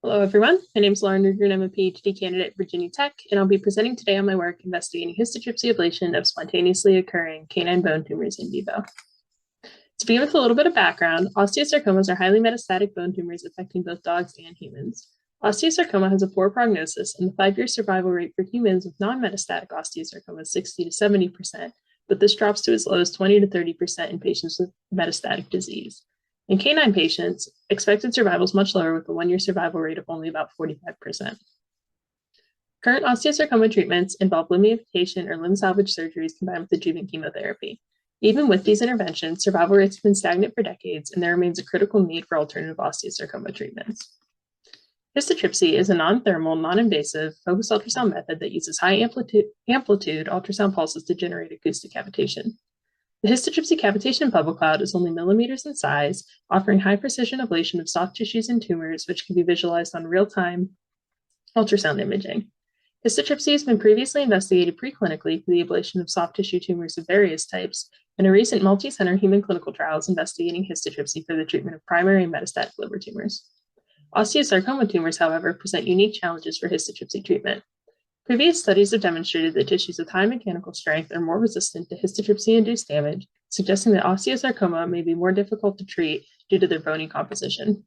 Hello, everyone. My name is Lauren Ruger, and I'm a PhD candidate at Virginia Tech, and I'll be presenting today on my work investigating histotripsy ablation of spontaneously occurring canine bone tumors in vivo. To begin with a little bit of background, osteosarcomas are highly metastatic bone tumors affecting both dogs and humans. Osteosarcoma has a poor prognosis, and the 5-year survival rate for humans with non-metastatic osteosarcoma is 60 to 70%, but this drops to as low as 20 to 30% in patients with metastatic disease. In canine patients, expected survival is much lower with a 1-year survival rate of only about 45%. Current osteosarcoma treatments involve limb amputation or limb salvage surgeries combined with adjuvant chemotherapy. Even with these interventions, survival rates have been stagnant for decades, and there remains a critical need for alternative osteosarcoma treatments. Histotripsy is a non-thermal, non-invasive, focused ultrasound method that uses high amplitude ultrasound pulses to generate acoustic cavitation. The histotripsy cavitation bubble cloud is only millimeters in size, offering high precision ablation of soft tissues and tumors, which can be visualized on real-time ultrasound imaging. Histotripsy has been previously investigated preclinically for the ablation of soft tissue tumors of various types, and a recent multi-center human clinical trial is investigating histotripsy for the treatment of primary and metastatic liver tumors. Osteosarcoma tumors, however, present unique challenges for histotripsy treatment. Previous studies have demonstrated that tissues with high mechanical strength are more resistant to histotripsy-induced damage, suggesting that osteosarcoma may be more difficult to treat due to their bony composition.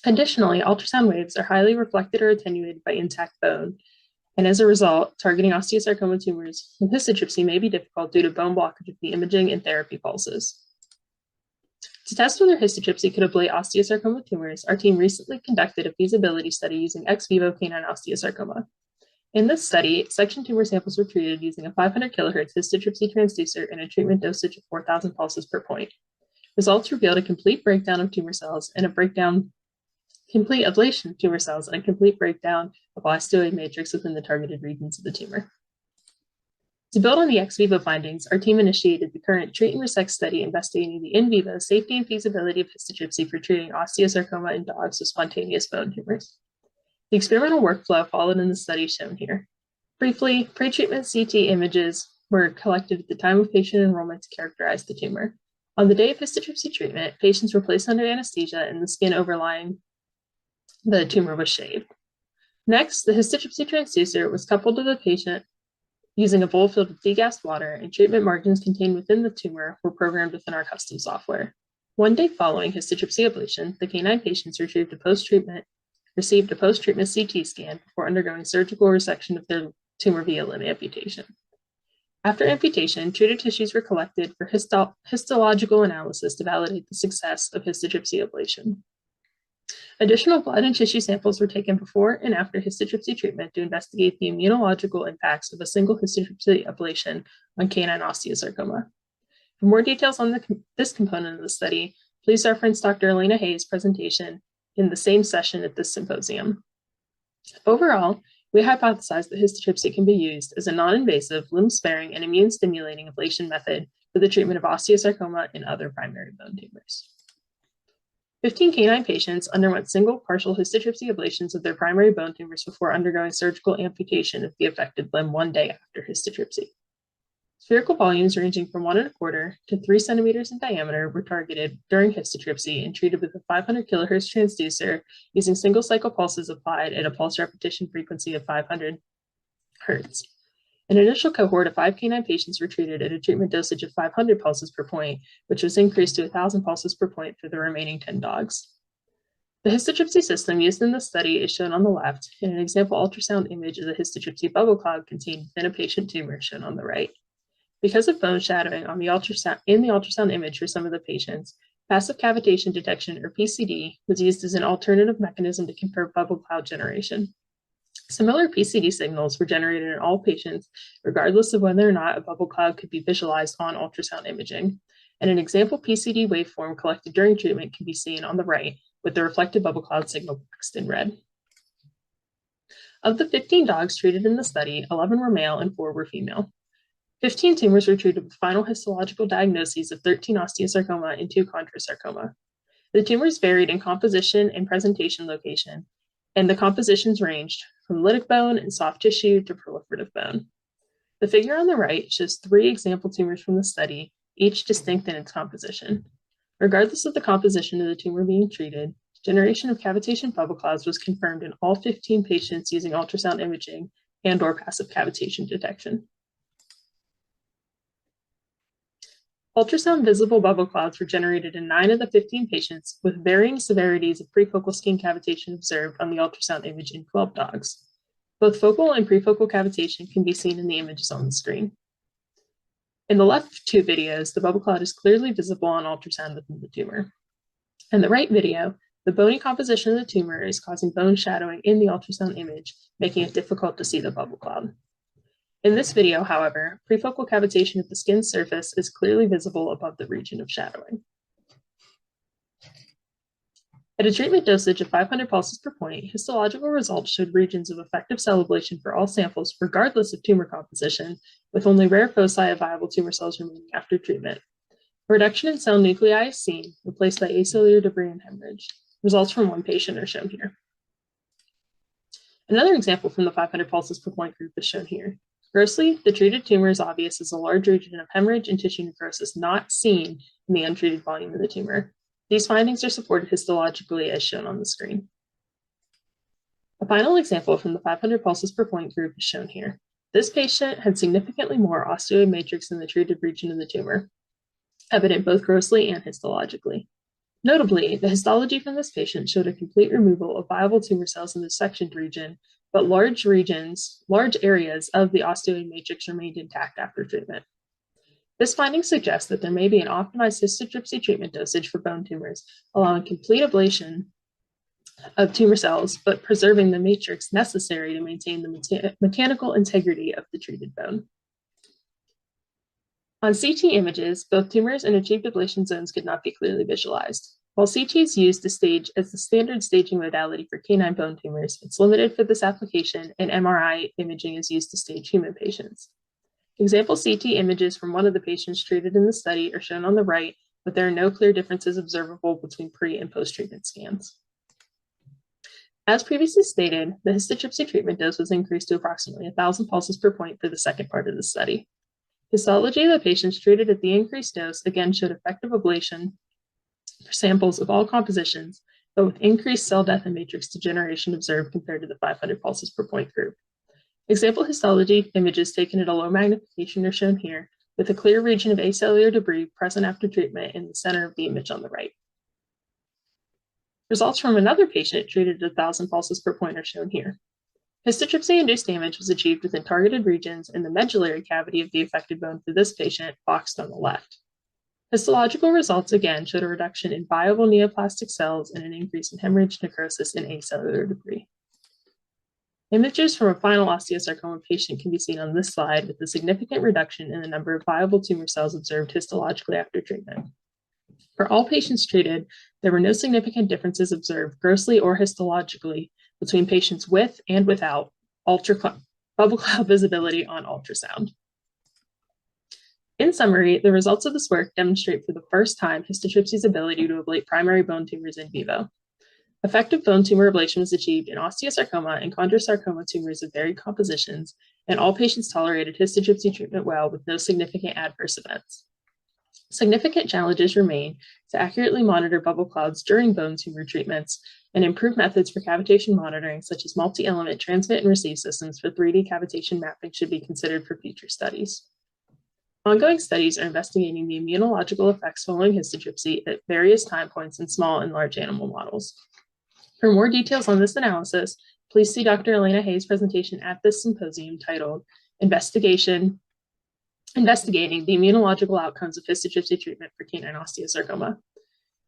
Additionally, ultrasound waves are highly reflected or attenuated by intact bone, and as a result, targeting osteosarcoma tumors with histotripsy may be difficult due to bone blockage of the imaging and therapy pulses. To test whether histotripsy could ablate osteosarcoma tumors, our team recently conducted a feasibility study using ex vivo canine osteosarcoma. In this study, section tumor samples were treated using a 500 kHz histotripsy transducer and a treatment dosage of 4,000 pulses per point. Results revealed a complete breakdown of tumor cells and complete ablation of tumor cells and a complete breakdown of osteoid matrix within the targeted regions of the tumor. To build on the ex vivo findings, our team initiated the current treat and resect study investigating the in vivo safety and feasibility of histotripsy for treating osteosarcoma in dogs with spontaneous bone tumors. The experimental workflow followed in the study shown here. Briefly, pre-treatment CT images were collected at the time of patient enrollment to characterize the tumor. On the day of histotripsy treatment, patients were placed under anesthesia and the skin overlying the tumor was shaved. Next, the histotripsy transducer was coupled to the patient using a bowl filled with degassed water, and treatment margins contained within the tumor were programmed within our custom software. 1 day following histotripsy ablation, the canine patients received a post-treatment CT scan before undergoing surgical resection of their tumor via limb amputation. After amputation, treated tissues were collected for histological analysis to validate the success of histotripsy ablation. Additional blood and tissue samples were taken before and after histotripsy treatment to investigate the immunological impacts of a single histotripsy ablation on canine osteosarcoma. For more details on this component of the study, please reference Dr. Elena Hayes' presentation in the same session at this symposium. Overall, we hypothesized that histotripsy can be used as a non-invasive, limb-sparing, and immune-stimulating ablation method for the treatment of osteosarcoma and other primary bone tumors. 15 canine patients underwent single partial histotripsy ablations of their primary bone tumors before undergoing surgical amputation of the affected limb 1 day after histotripsy. Spherical volumes ranging from 1¼ to 3 centimeters in diameter were targeted during histotripsy and treated with a 500 kHz transducer using single cycle pulses applied at a pulse repetition frequency of 500 Hz. An initial cohort of 5 canine patients were treated at a treatment dosage of 500 pulses per point, which was increased to 1,000 pulses per point for the remaining 10 dogs. The histotripsy system used in the study is shown on the left, and an example ultrasound image of the histotripsy bubble cloud contained within a patient tumor shown on the right. Because of bone shadowing in the ultrasound image for some of the patients, passive cavitation detection, or PCD, was used as an alternative mechanism to confirm bubble cloud generation. Similar PCD signals were generated in all patients, regardless of whether or not a bubble cloud could be visualized on ultrasound imaging. And an example PCD waveform collected during treatment can be seen on the right, with the reflected bubble cloud signal boxed in red. Of the 15 dogs treated in the study, 11 were male and 4 were female. 15 tumors were treated with final histological diagnoses of 13 osteosarcoma and 2 chondrosarcoma. The tumors varied in composition and presentation location, and the compositions ranged from lytic bone and soft tissue to proliferative bone. The figure on the right shows 3 example tumors from the study, each distinct in its composition. Regardless of the composition of the tumor being treated, generation of cavitation bubble clouds was confirmed in all 15 patients using ultrasound imaging and/or passive cavitation detection. Ultrasound visible bubble clouds were generated in 9 of the 15 patients with varying severities of prefocal skin cavitation observed on the ultrasound image in 12 dogs. Both focal and prefocal cavitation can be seen in the images on the screen. In the left two videos, the bubble cloud is clearly visible on ultrasound within the tumor. In the right video, the bony composition of the tumor is causing bone shadowing in the ultrasound image, making it difficult to see the bubble cloud. In this video, however, prefocal cavitation of the skin surface is clearly visible above the region of shadowing. At a treatment dosage of 500 pulses per point, histological results showed regions of effective cell ablation for all samples, regardless of tumor composition, with only rare foci of viable tumor cells remaining after treatment. A reduction in cell nuclei is seen, replaced by acellular debris and hemorrhage. Results from one patient are shown here. Another example from the 500 pulses per point group is shown here. Grossly, the treated tumor is obvious as a large region of hemorrhage and tissue necrosis not seen in the untreated volume of the tumor. These findings are supported histologically as shown on the screen. A final example from the 500 pulses per point group is shown here. This patient had significantly more osteoid matrix in the treated region of the tumor, evident both grossly and histologically. Notably, the histology from this patient showed a complete removal of viable tumor cells in the sectioned region, but large areas of the osteoid matrix remained intact after treatment. This finding suggests that there may be an optimized histotripsy treatment dosage for bone tumors, allowing complete ablation of tumor cells, but preserving the matrix necessary to maintain the mechanical integrity of the treated bone. On CT images, both tumors and achieved ablation zones could not be clearly visualized. While CT is used to stage as the standard staging modality for canine bone tumors, it's limited for this application, and MRI imaging is used to stage human patients. Example CT images from one of the patients treated in the study are shown on the right, but there are no clear differences observable between pre- and post-treatment scans. As previously stated, the histotripsy treatment dose was increased to approximately 1,000 pulses per point for the second part of the study. Histology of the patients treated at the increased dose again showed effective ablation for samples of all compositions, but with increased cell death and matrix degeneration observed compared to the 500 pulses per point group. Example histology images taken at a low magnification are shown here, with a clear region of acellular debris present after treatment in the center of the image on the right. Results from another patient treated at 1,000 pulses per point are shown here. Histotripsy-induced damage was achieved within targeted regions in the medullary cavity of the affected bone for this patient, boxed on the left. Histological results again showed a reduction in viable neoplastic cells and an increase in hemorrhage, necrosis, and acellular debris. Images from a final osteosarcoma patient can be seen on this slide, with a significant reduction in the number of viable tumor cells observed histologically after treatment. For all patients treated, there were no significant differences observed grossly or histologically between patients with and without bubble cloud visibility on ultrasound. In summary, the results of this work demonstrate for the first time histotripsy's ability to ablate primary bone tumors in vivo. Effective bone tumor ablation was achieved in osteosarcoma and chondrosarcoma tumors of varied compositions, and all patients tolerated histotripsy treatment well with no significant adverse events. Significant challenges remain to accurately monitor bubble clouds during bone tumor treatments and improve methods for cavitation monitoring, such as multi-element transmit and receive systems for 3D cavitation mapping should be considered for future studies. Ongoing studies are investigating the immunological effects following histotripsy at various time points in small and large animal models. For more details on this analysis, please see Dr. Elena Hayes' presentation at this symposium titled Investigating the Immunological Outcomes of Histotripsy Treatment for Canine Osteosarcoma.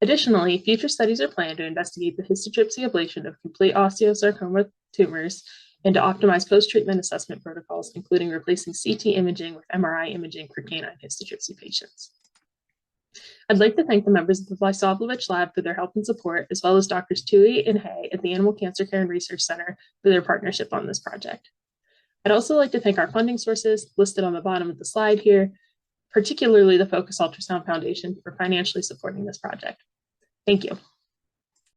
Additionally, future studies are planned to investigate the histotripsy ablation of complete osteosarcoma tumors and to optimize post-treatment assessment protocols, including replacing CT imaging with MRI imaging for canine histotripsy patients. I'd like to thank the members of the Vlisavljevic Lab for their help and support, as well as Drs. Tui and Hay at the Animal Cancer Care and Research Center for their partnership on this project. I'd also like to thank our funding sources listed on the bottom of the slide here, particularly the Focus Ultrasound Foundation for financially supporting this project. Thank you.